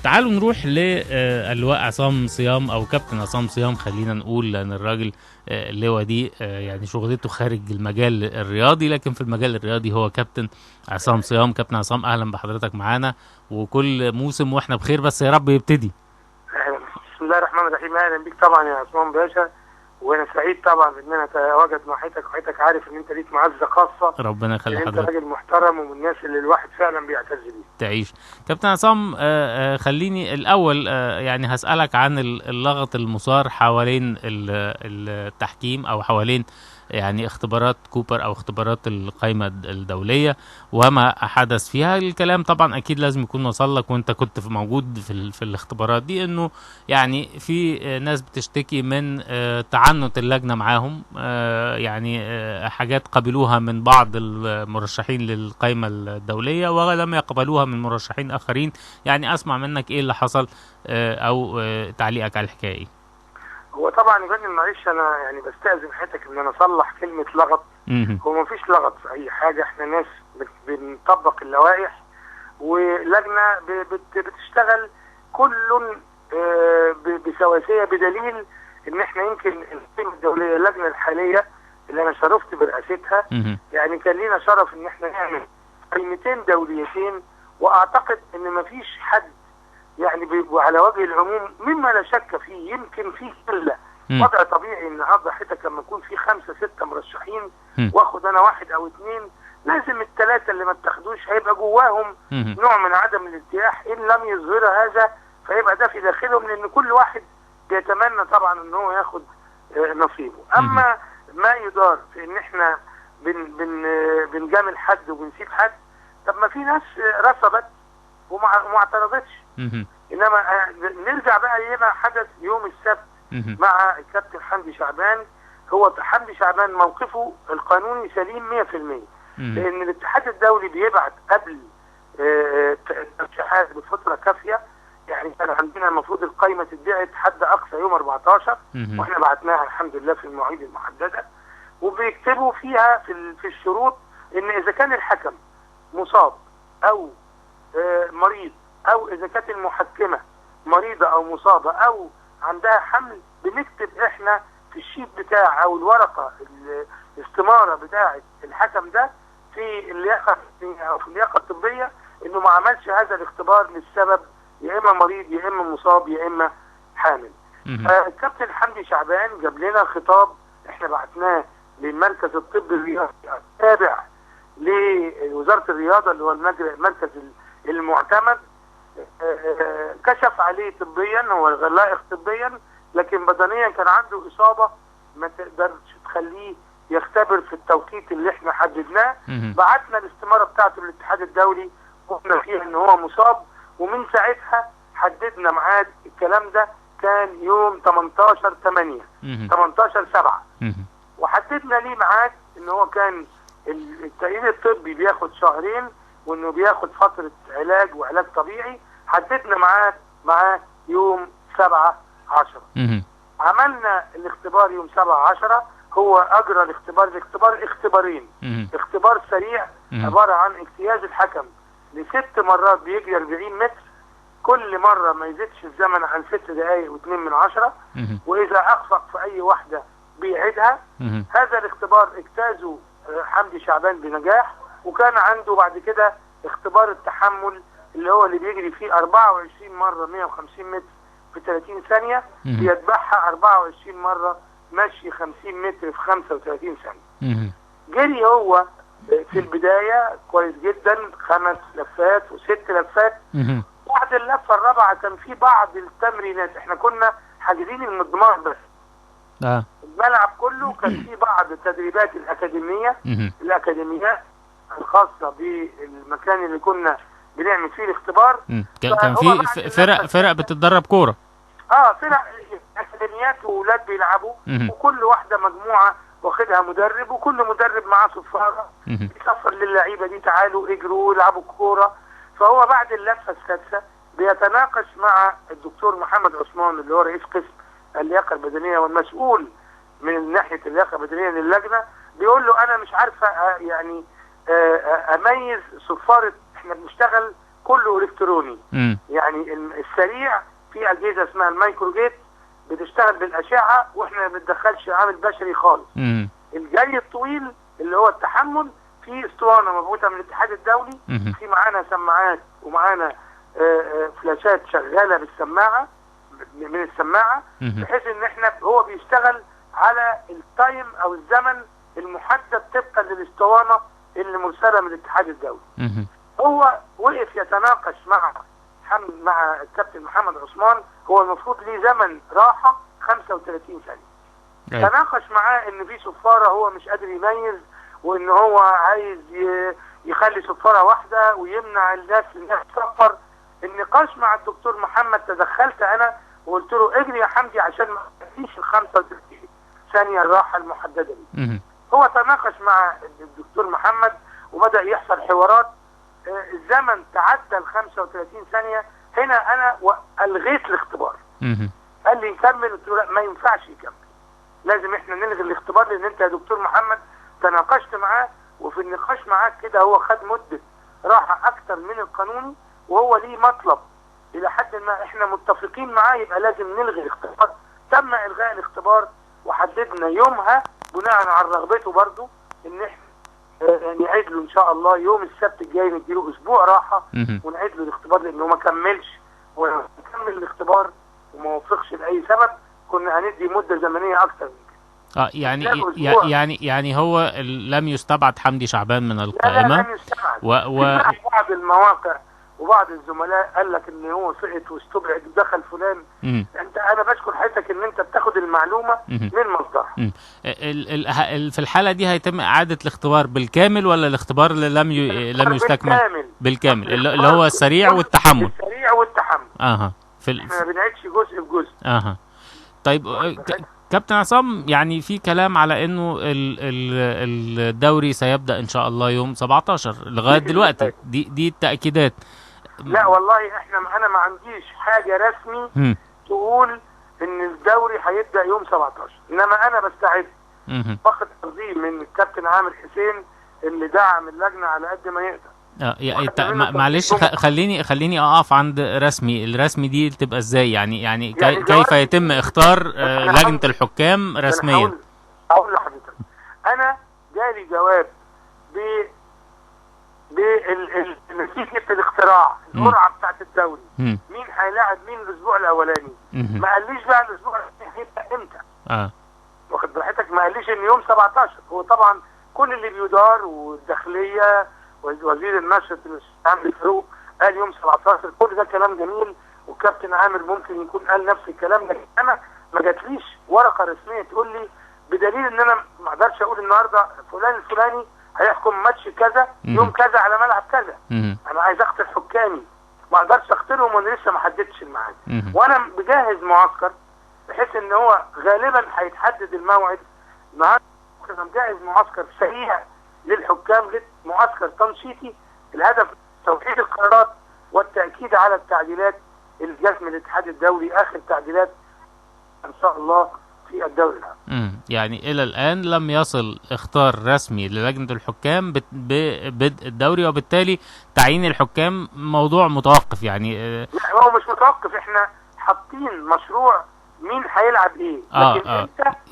تعالوا نروح للواء عصام صيام او كابتن عصام صيام، خلينا نقول، لان الراجل اللواء دي يعني شغلته خارج المجال الرياضي، لكن في المجال الرياضي هو كابتن عصام صيام. كابتن عصام، اهلا بحضرتك معانا، وكل موسم واحنا بخير، بس يا رب يبتدي. بسم الله الرحمن الرحيم. اهلا بيك طبعا يا عثمان باشا، وانا سعيد طبعا ان انا اتواجد مع حضرتك، وحضرتك عارف ان انت ليك معزه خاصه. ربنا يخلي حضرتك، انت راجل محترم ومن الناس اللي الواحد فعلا بيعتز بيه. تعيش. كابتن عصام، خليني الاول يعني هسألك عن اللغط المثار حوالين التحكيم، او حوالين يعني اختبارات كوبر او اختبارات القائمة الدولية وما حدث فيها. الكلام طبعا اكيد لازم يكون وصل لك، وانت كنت موجود في الاختبارات دي، انه يعني في ناس بتشتكي من تعنت اللجنة معاهم، يعني حاجات قبلوها من بعض المرشحين للقائمة الدولية ولم يقبلوها من مرشحين اخرين. يعني اسمع منك ايه اللي حصل، او تعليقك على الحكاية. هو طبعا يا فندم معلش انا يعني بستأذن حضرتك ان انا اصلح كلمه لغط. هو ما فيش لغط في اي حاجه، احنا ناس بنطبق اللوائح، ولجنه بتشتغل كل بسواسيه، بدليل ان احنا يمكن القائمه الدوليه اللجنه الحاليه اللي انا شرفت برئاستها، يعني كان لينا شرف ان احنا نعمل قائمتين دوليتين، واعتقد ان ما فيش حد يعني على وجه العموم مما لا شك فيه، يمكن فيه قله. وضع طبيعي النهارده حتى لما يكون في 5 6 مرشحين واخد انا 1 أو 2، لازم ال3 اللي ما اتخدوش هيبقى جواهم نوع من عدم الارتياح، ان لم يظهر هذا فيبقى ده في داخلهم، لان كل واحد بيتمنى طبعا ان هو ياخد نصيبه. اما ما يدار في ان احنا بنجامل حد وبنسيب حد، طب ما في ناس رفضت وما اعترضتش. انما نرجع بقى لما حدث يوم السبت مع الكابتن حمدي شعبان. هو حمدي شعبان موقفه القانوني سليم 100%، لان الاتحاد الدولي بيبعت قبل الترشيحات بفتره كافيه. يعني كان عندنا المفروض القائمه تتبعت حد اقصى يوم 14، واحنا بعتناها الحمد لله في المواعيد المحدده، وبيكتبوا فيها في الشروط ان اذا كان الحكم مصاب او مريض، او اذا كانت المحكمه مريضه او مصابه او عندها حمل، بنكتب احنا في الشيت بتاع او الورقه الاستماره بتاعه الحكم ده في اللياقه او في اللياقه الطبيه انه ما عملش هذا الاختبار للسبب يا اما مريض يا اما مصاب يا اما حامل. الكابتن حمدي شعبان جاب لنا خطاب احنا بعتناه للمركز الطبي الرياضي التابع لوزاره الرياضه، اللي هو المركز المعتمد، كشف عليه طبيا، هو لائق طبيا، لكن بدنيا كان عنده اصابه ما تقدرش تخليه يختبر في التوقيت اللي احنا حددناه. بعتنا الاستماره بتاعته للاتحاد الدولي وقلنا فيها ان هو مصاب، ومن ساعتها حددنا ميعاد. الكلام ده كان يوم 18/8 18/7، وحددنا ليه ميعاد ان هو كان التأييد الطبي بياخد 2 شهر، وانه بياخد فترة علاج وعلاج طبيعي. حددنا معاه يوم 7/10. عملنا الاختبار يوم 7/10. هو اجرى الاختبار اختبارين. اختبار سريع عبارة عن اجتياز الحكم ل6 مرات بيجري 40 متر، كل مرة ما يزيدش الزمن عن 6 دقائق و2 من 10، واذا اخفق في اي واحدة بيعيدها. هذا الاختبار اجتازه حمدي شعبان بنجاح، وكان عنده بعد كده اختبار التحمل اللي هو اللي بيجري فيه 24 مرة 150 متر في 30 ثانية، بيتبعها 24 مرة مشي 50 متر في 35 ثانية. جري هو في البداية كويس جدا 5 لفات و6 لفات. بعد اللفة الرابعة كان في بعض التمرينات، احنا كنا حاجزين المضمار بس، الملعب كله كان في بعض التدريبات الأكاديميات الخاصة بالمكان اللي كنا بنعمل فيه الاختبار. كان في فرق بتتدرب كورة، فرق أكاديميات وولاد بيلعبوا، وكل واحدة مجموعة واخدها مدرب، وكل مدرب معاه صفارة بيصفر للعيبة دي تعالوا اجروا العبوا كورة. فهو بعد اللفة السادسة بيتناقش مع الدكتور محمد عثمان اللي هو رئيس قسم اللياقة البدنية والمسؤول من ناحية اللياقة البدنية للجنة، بيقول له انا مش عارفة يعني اميز صفارة، احنا بنشتغل كله الكتروني. يعني السريع في اجهزه اسمها المايكرو جيت بتشتغل بالاشعه واحنا ما بندخلش عامل بشري خالص. الجري الطويل اللي هو التحمل في اسطوانه مبعوثه من الاتحاد الدولي، في معانا سماعات ومعانا فلاشات شغاله بالسماعه من السماعه، بحيث ان احنا هو بيشتغل على التايم او الزمن المحدد طبقا للاسطوانه اللي مرسله من الاتحاد الدولي. هو وقف يتناقش مع الكابتن محمد عثمان، هو المفروض ليه زمن راحه 35 ثانيه. تناقش معاه ان في صفاره هو مش قادر يميز، وان هو عايز يخلي صفاره واحده ويمنع الناس تسفر. النقاش مع الدكتور محمد تدخلت انا وقلت له اجري يا حمدي عشان ما تنسيش ال 35 ثانيه الراحه المحدده دي. هو تناقش مع الدكتور محمد وبدا يحصل حوارات. الزمن تعدى ال 35 ثانيه، هنا انا الغيت الاختبار. قال لي نكمل، قلت له لا ما ينفعش يكمل، لازم احنا نلغي الاختبار، لان انت يا دكتور محمد تناقشت معاه، وفي النقاش معاك كده هو خد مده راحه اكتر من القانوني، وهو ليه مطلب الى حد ما احنا متفقين معاه، يبقى لازم نلغي الاختبار. تم الغاء الاختبار وحددنا يومها بناء على رغبته برضه ان احنا نعيد له ان شاء الله يوم السبت الجاي، نديله اسبوع راحه ونعيد له الاختبار، لانه ما كملش. ولو كمل الاختبار وما وفقش لاي سبب كنا هندي مده زمنيه اكثر من كده. يعني هو لم يستبعد حمدي شعبان من القائمه. لا لم يستبعد. بعض المواقع وبعض الزملاء قال لك ان هو سقط واستبعد ودخل فلان. انا بشكر حضرتك ان انت بتاخد المعلومه من مصدرها. في الحاله دي هيتم اعاده الاختبار بالكامل ولا الاختبار اللي لم يستكمل؟ بالكامل اللي هو السريع والتحمل. احنا ما بنعيدش جزء بجزء. طيب كابتن عصام، يعني في كلام على انه الدوري سيبدأ ان شاء الله يوم 17 لغايه دلوقتي، دي التأكيدات. لا والله انا ما عنديش حاجه رسمي تقول ان الدوري هيبدأ يوم 17، انما انا بستعد. باخد تنظيم من الكابتن عامر حسين اللي دعم اللجنه على قد ما يقدر. معلش خليني اقف عند الرسمي دي تبقى ازاي؟ يعني كيف يتم اختار لجنة الحكام رسميا؟ اقول لحضرتك، انا جالي جواب بنتيجة الاختراع القرعة بتاعت الدوري، مين هيلاعب مين الاسبوع الاولاني. ما قاليش بقى الاسبوع الثاني هيبقى امتى. واخد براحتك، ما قاليش ان يوم 17. هو طبعا كل اللي بيدار والداخلية وزير النشط عامر فاروق قال يوم 17، كل ده كلام جميل، والكابتن عامر ممكن يكون قال نفس الكلام، لكن انا ما جاتليش ورقه رسميه تقول لي بدليل ان انا ما اقدرش اقول النهارده فلان الفلاني هيحكم ماتش كذا يوم كذا على ملعب كذا. انا عايز اختار حكامي، ما اقدرش اختارهم وانا لسه ما حددتش الميعاد. وانا بجهز معسكر بحيث ان هو غالبا هيتحدد الموعد النهارده. انا مجهز معسكر سريع للحكام، معسكر تنشيطي، الهدف توحيد القرارات والتأكيد على التعديلات اللي جت من الاتحاد الدولي، اخر تعديلات ان شاء الله في الدوري العام. يعني الى الان لم يصل اختار رسمي للجنة الحكام ببدء الدوري، وبالتالي تعيين الحكام موضوع متوقف. يعني لا هو مش متوقف، احنا حاطين مشروع مين هيلعب ايه.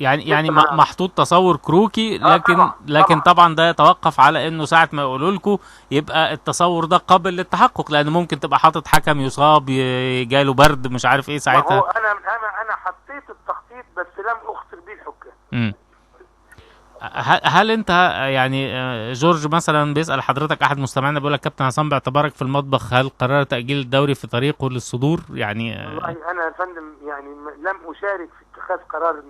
يعني محطوط تصور كروكي، لكن طبعا ده يتوقف على انه ساعه ما يقولوا لكم يبقى التصور ده قابل للتحقق، لان ممكن تبقى حاطط حكم يصاب جاله برد مش عارف ايه ساعتها. هو انا حطيت التخطيط بس لم اخطر بيه الحكام. هل انت يعني جورج مثلا بيسأل حضرتك، احد مستمعينا بيقول لك كابتن عصام باعتبارك في المطبخ، هل قرار تأجيل الدوري في طريقه للصدور؟ يعني والله انا يا فندم يعني لم اشارك في اتخاذ قرار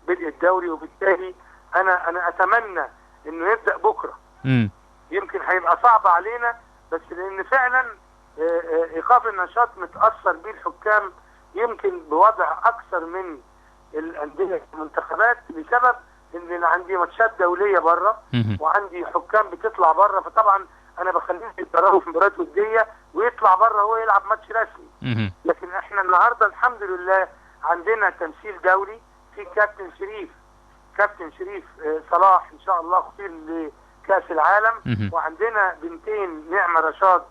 بدء الدوري، وبالتالي انا اتمنى انه يبدأ بكره. يمكن هيبقى صعب علينا، بس لان فعلا ايقاف النشاط متأثر بيه الحكام، يمكن بوضع اكثر من الانديه المنتخبات، بسبب ان عندي ماتشات دوليه بره وعندي حكام بتطلع بره، فطبعا انا بخليه يتدربوا في مباريات وديه ويطلع بره هو يلعب ماتش رسمي. لكن احنا النهارده الحمد لله عندنا تمثيل دولي في كابتن شريف صلاح ان شاء الله اختير لكاس العالم، وعندنا بنتين نعمه رشاد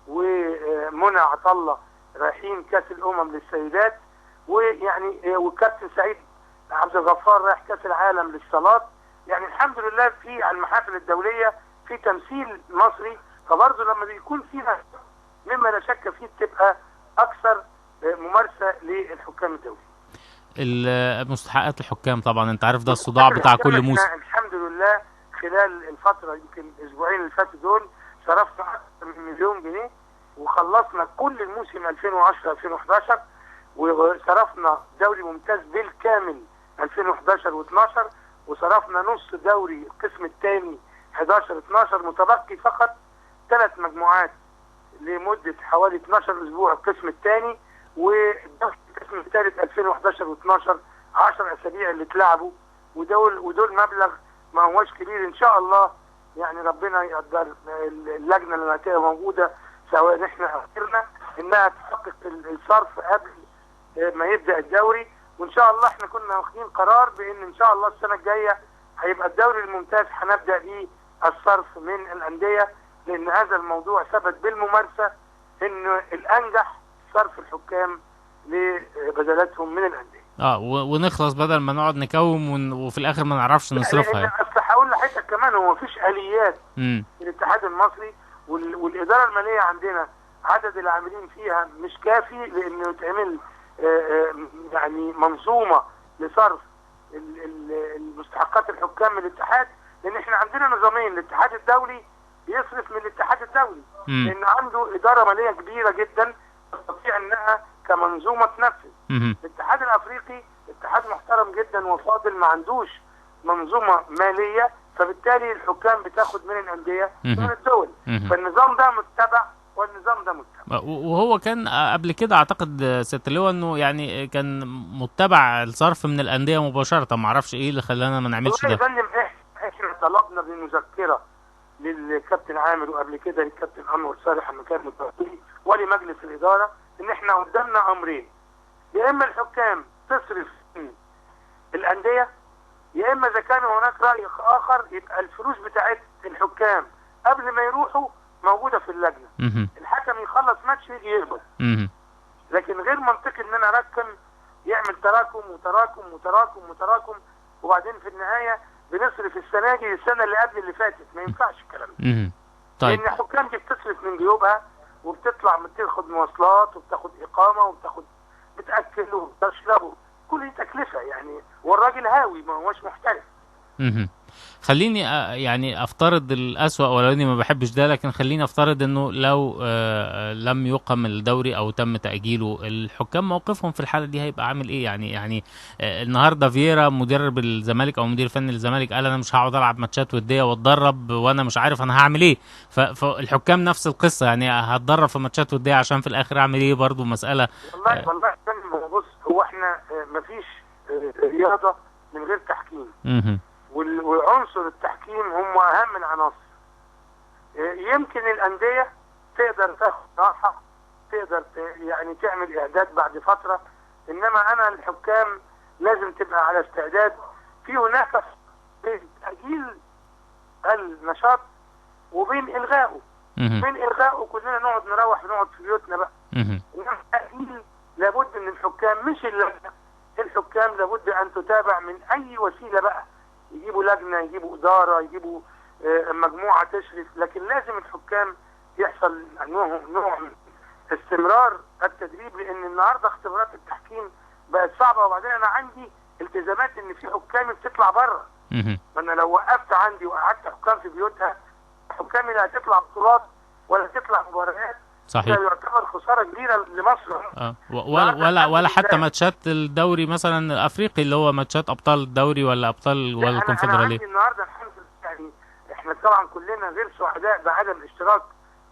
ومنى عطله رايحين كاس الامم للسيدات، ويعني والكابتن سعيد عبد الغفار رايح كاس العالم للصالات. يعني الحمد لله في على المحافل الدوليه في تمثيل مصري، فبرضه لما بيكون فيها مما لا شك فيه بتبقى اكثر ممارسه للحكام الدوليين. مستحقات الحكام طبعا انت عارف ده الصداع بتاع كل موسم. الحمد لله خلال الفتره يمكن الاسبوعين اللي فاتوا دول صرفنا اكثر من مليون جنيه، وخلصنا كل الموسم 2010 2011، وصرفنا دوري ممتاز بالكامل 2011 و12، وصرفنا نص دوري القسم الثاني 11 12، متبقي فقط 3 مجموعات لمده حوالي 12 اسبوع القسم الثاني، والقسم الثالث 2011 و12 10 اسابيع اللي اتلعبوا، ودول مبلغ ما هوش كبير. ان شاء الله يعني ربنا يقدر اللجنه اللي هتبقى موجوده سواء احنا او غيرنا انها تحقق الصرف قبل ما يبدا الدوري. وان شاء الله احنا كنا واخدين قرار بان ان شاء الله السنه الجايه هيبقى الدوري الممتاز هنبدا بيه الصرف من الانديه، لان هذا الموضوع ثبت بالممارسه انه الانجح صرف الحكام لبدلاتهم من الانديه. ونخلص بدل ما نقعد نكوم وفي الاخر ما نعرفش نصرفها. يعني اصل هقول لحضرتك كمان هو مفيش اليات في الاتحاد المصري، والاداره الماليه عندنا عدد العاملين فيها مش كافي لانه يتعمل يعني منظومه لصرف المستحقات الحكام من الاتحاد، لان احنا عندنا نظامين، الاتحاد الدولي يصرف من الاتحاد الدولي لان عنده اداره ماليه كبيره جدا تستطيع انها كمنظومه تنفذ. الاتحاد الافريقي اتحاد محترم جدا وفاضل ما عندوش منظومه ماليه، فبالتالي الحكام بتاخد من الانديه ومن الدول، فالنظام ده متبع والنظام ده متبع. وهو كان قبل كده اعتقد ست اللواء انه يعني كان متبع الصرف من الانديه مباشره، ما اعرفش ايه اللي خلانا ما نعملش ده. احنا طلبنا بمذكره للكابتن عامر وقبل كده للكابتن انور صالح لما كان متوفي ولمجلس الاداره ان احنا قدامنا امرين، يا اما الحكام تصرف من الانديه، يا اما اذا كان هناك راي اخر يبقى الفلوس بتاعت الحكام قبل ما يروحوا موجوده في اللجنه. الحكم يخلص ماتش يجي يقبض. لكن غير منطقي ان انا اركم يعمل تراكم وتراكم وتراكم وتراكم وبعدين في النهايه بنصرف السنه دي السنه اللي قبل اللي فاتت، ما ينفعش الكلام ده. طيب. لان الحكام دي بتصرف من جيوبها وبتطلع بتاخد مواصلات وبتاخد اقامه وبتاخد بتاكل وبتشرب، كل دي تكلفه يعني، والراجل هاوي ما هوش محترف. خليني يعني افترض الأسوأ ولو اني ما بحبش ده، لكن خليني افترض انه لو لم يقم الدوري او تم تأجيله، الحكام موقفهم في الحالة دي هيبقى عامل ايه؟ يعني النهارده فييرا مدرب الزمالك او مدير فني للزمالك قال انا مش هقعد العب ماتشات ودية واتدرب وانا مش عارف انا هعمل ايه. فالحكام نفس القصة، يعني هتدرب في ماتشات ودية عشان في الاخر اعمل ايه؟ برضو مسألة. والله بص، هو احنا مفيش رياضة من غير تحكيم. وعنصر التحكيم هم اهم العناصر. يمكن الانديه تقدر تاخد راحه، تقدر يعني تعمل اعداد بعد فتره، انما انا الحكام لازم تبقى على استعداد. في هناك بين تاجيل النشاط وبين الغائه. بين الغائه كلنا نقعد نروح في بيوتنا بقى. انما التاجيل لابد ان الحكام مش اللجنه، الحكام لابد ان تتابع من اي وسيله بقى، يجيبوا لجنه، يجيبوا اداره، يجيبوا مجموعه تشرف، لكن لازم الحكام يحصل نوع من استمرار التدريب، لان النهارده اختبارات التحكيم بقت صعبه، وبعدين انا عندي التزامات ان في حكام بتطلع بره. فانا لو وقفت عندي وقعدت حكام في بيوتها، حكامي لا هتطلع بطولات ولا تطلع مباريات. صحيح. ده يعتبر خساره كبيره لمصر. ولا حتى ماتشات الدوري مثلا الافريقي اللي هو ماتشات ابطال الدوري ولا ابطال ولا الكونفدراليه. انا النهارده الحمد لله يعني احنا طبعا كلنا غير سعداء بعدم اشتراك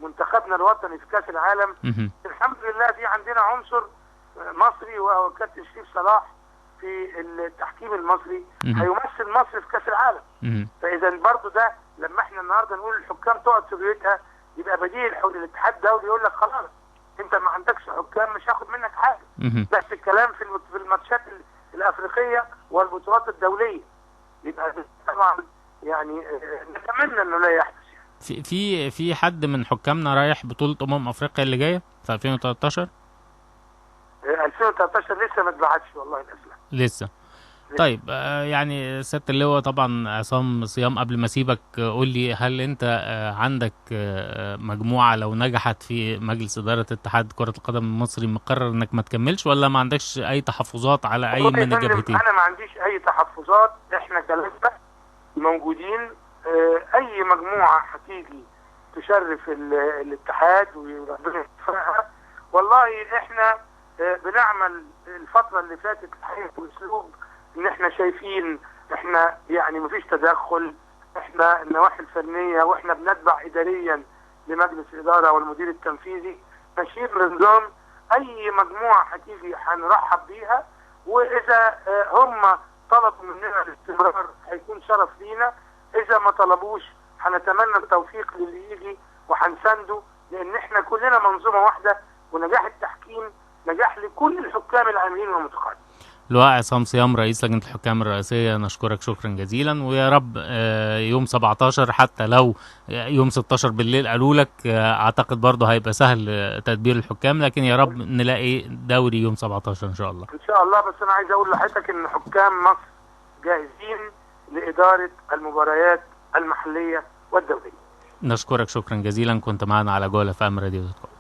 منتخبنا الوطني في كاس العالم. الحمد لله في عندنا عنصر مصري وهو كابتن شريف صلاح في التحكيم المصري هيمثل مصر في كاس العالم. فاذا برضو ده لما احنا النهارده نقول الحكام تقعد في بيوتها، يبقى بديل الاتحاد الدولي يقول لك خلاص انت ما عندكش حكام مش هاخد منك حاجه. نفس الكلام في الماتشات الافريقيه والبطولات الدوليه. يبقى طبعا يعني نتمنى انه لا يحدث. في حد من حكامنا رايح بطولة افريقيا اللي جاية في 2013؟ 2013 لسه ما اتبعتش والله الاسئله. لسه. طيب يعني سيادة اللواء، طبعا عصام صيام، قبل ما اسيبك قول لي، هل انت عندك مجموعة لو نجحت في مجلس إدارة اتحاد كرة القدم المصري مقرر انك ما تكملش، ولا ما عندكش اي تحفظات على اي من الجبهتين؟ انا ما عنديش اي تحفظات، احنا كلامنا موجودين. اي مجموعة هتيجي تشرف الاتحاد وربنا يوفقها. والله احنا بنعمل الفترة اللي فاتت الحقيقة باسلوب ان احنا شايفين احنا يعني مفيش تدخل، احنا النواحي الفنية واحنا بنتبع اداريا لمجلس الادارة والمدير التنفيذي ماشيين بنظام. اي مجموعة هتيجي هنرحب بيها، واذا هم طلبوا مننا الاستمرار هيكون شرف لينا، اذا ما طلبوش هنتمنى التوفيق للي يجي وهنسنده، لان احنا كلنا منظومة واحدة، ونجاح التحكيم نجاح لكل الحكام العاملين والمتقاعدين. لواء عصام صيام، رئيس لجنة الحكام الرئاسية، نشكرك شكرا جزيلا، ويا رب يوم 17 حتى لو يوم 16 بالليل قالوا لك اعتقد برضه هيبقى سهل تدبير الحكام، لكن يا رب نلاقي دوري يوم 17 ان شاء الله. ان شاء الله. بس انا عايز اقول لحضرتك ان حكام مصر جاهزين لإدارة المباريات المحلية والدولية. نشكرك شكرا جزيلا، كنت معنا على جولة في أم راديو دوت كوم.